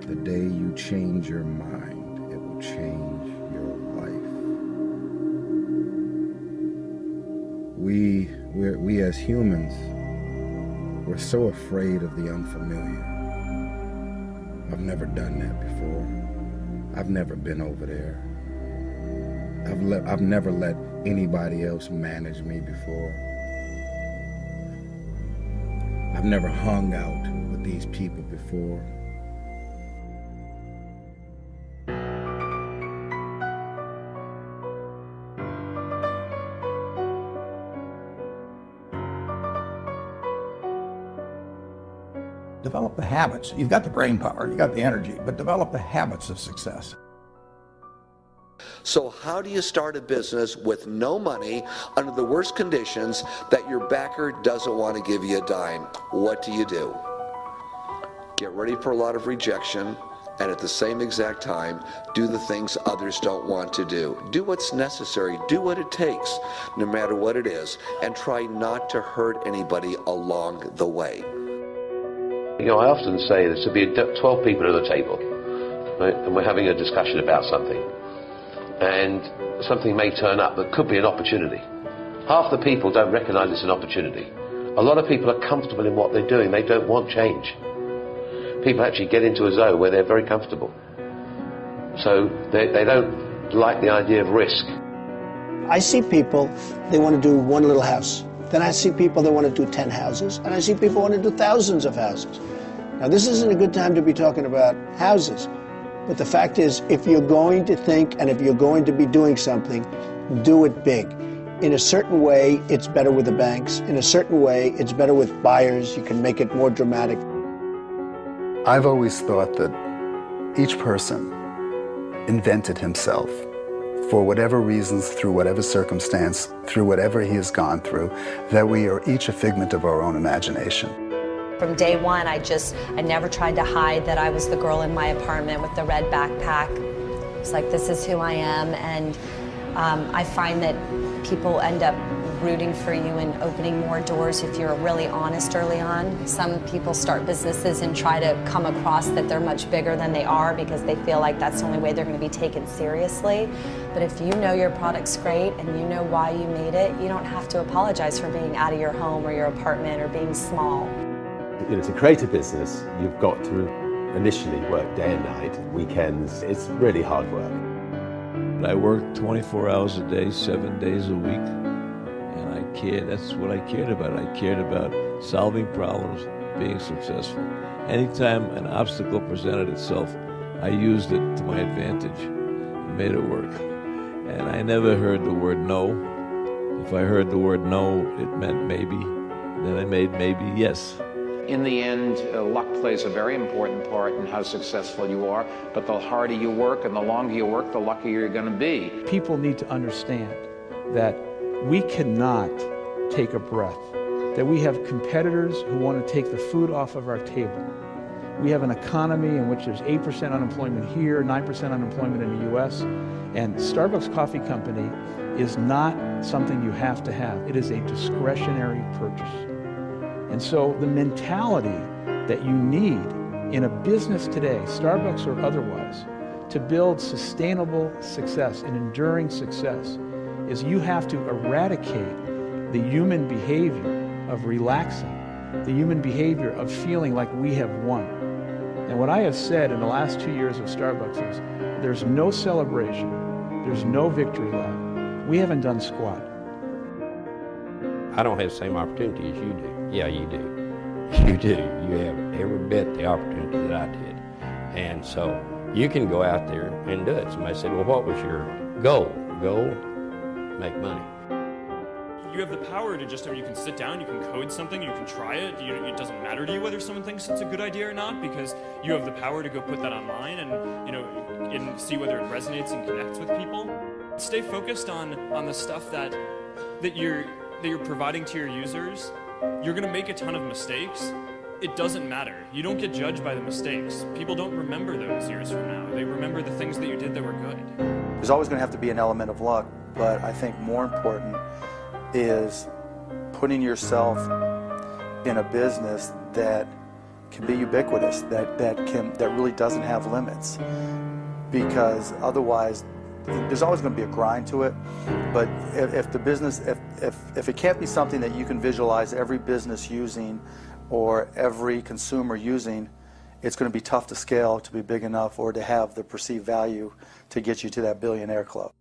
The day you change your mind, it will change your life. We as humans, we're so afraid of the unfamiliar. I've never done that before. I've never been over there. I've never let anybody else manage me before. I've never hung out with these people before. Develop the habits. You've got the brain power, you've got the energy, but develop the habits of success. So how do you start a business with no money under the worst conditions that your backer doesn't want to give you a dime? What do? Get ready for a lot of rejection, and at the same exact time, do the things others don't want to do. Do what's necessary, do what it takes, no matter what it is, and try not to hurt anybody along the way. You know, I often say there should be 12 people at a table, right? And we're having a discussion about something. And something may turn up that could be an opportunity. Half the people don't recognize it's an opportunity. A lot of people are comfortable in what they're doing. They don't want change. People actually get into a zone where they're very comfortable. So they don't like the idea of risk. I see people, they want to do one little house. Then I see people that want to do 10 houses. And I see people want to do thousands of houses. Now, this isn't a good time to be talking about houses. But the fact is, if you're going to think and if you're going to be doing something, do it big. In a certain way, it's better with the banks. In a certain way, it's better with buyers. You can make it more dramatic. I've always thought that each person invented himself for whatever reasons, through whatever circumstance, through whatever he has gone through, that we are each a figment of our own imagination. From day one, I never tried to hide that I was the girl in my apartment with the red backpack. It's like, this is who I am, and I find that people end up rooting for you and opening more doors if you're really honest early on. Some people start businesses and try to come across that they're much bigger than they are because they feel like that's the only way they're going to be taken seriously. But if you know your product's great and you know why you made it, you don't have to apologize for being out of your home or your apartment or being small. You know, to create a business, you've got to initially work day and night, weekends. It's really hard work. I worked 24 hours a day, 7 days a week, and I cared. That's what I cared about. I cared about solving problems, being successful. Anytime an obstacle presented itself, I used it to my advantage and made it work. And I never heard the word no. If I heard the word no, it meant maybe. Then I made maybe yes. In the end, luck plays a very important part in how successful you are, but the harder you work and the longer you work, the luckier you're going to be. People need to understand that we cannot take a breath, that we have competitors who want to take the food off of our table. We have an economy in which there's 8% unemployment here, 9% unemployment in the US, and Starbucks Coffee Company is not something you have to have. It is a discretionary purchase. And so the mentality that you need in a business today, Starbucks or otherwise, to build sustainable success and enduring success is you have to eradicate the human behavior of relaxing, the human behavior of feeling like we have won. And what I have said in the last 2 years of Starbucks is there's no celebration, there's no victory lap. We haven't done squat. I don't have the same opportunity as you do. Yeah, you do. You do. You have every bit the opportunity that I did. And so you can go out there and do it. Somebody said, well, what was your goal? Goal? Make money. You have the power to just, you can sit down, you can code something, you can try it. It doesn't matter to you whether someone thinks it's a good idea or not, because you have the power to go put that online and, and see whether it resonates and connects with people. Stay focused on the stuff that you're providing to your users. You're going to make a ton of mistakes. It doesn't matter. You don't get judged by the mistakes. People don't remember those years from now. They remember the things that you did that were good. There's always going to have to be an element of luck, but I think more important is putting yourself in a business that can be ubiquitous, that really doesn't have limits. Because otherwise, there's always going to be a grind to it. But if the business, if it can't be something that you can visualize every business using or every consumer using, it's going to be tough to scale to be big enough or to have the perceived value to get you to that billionaire club.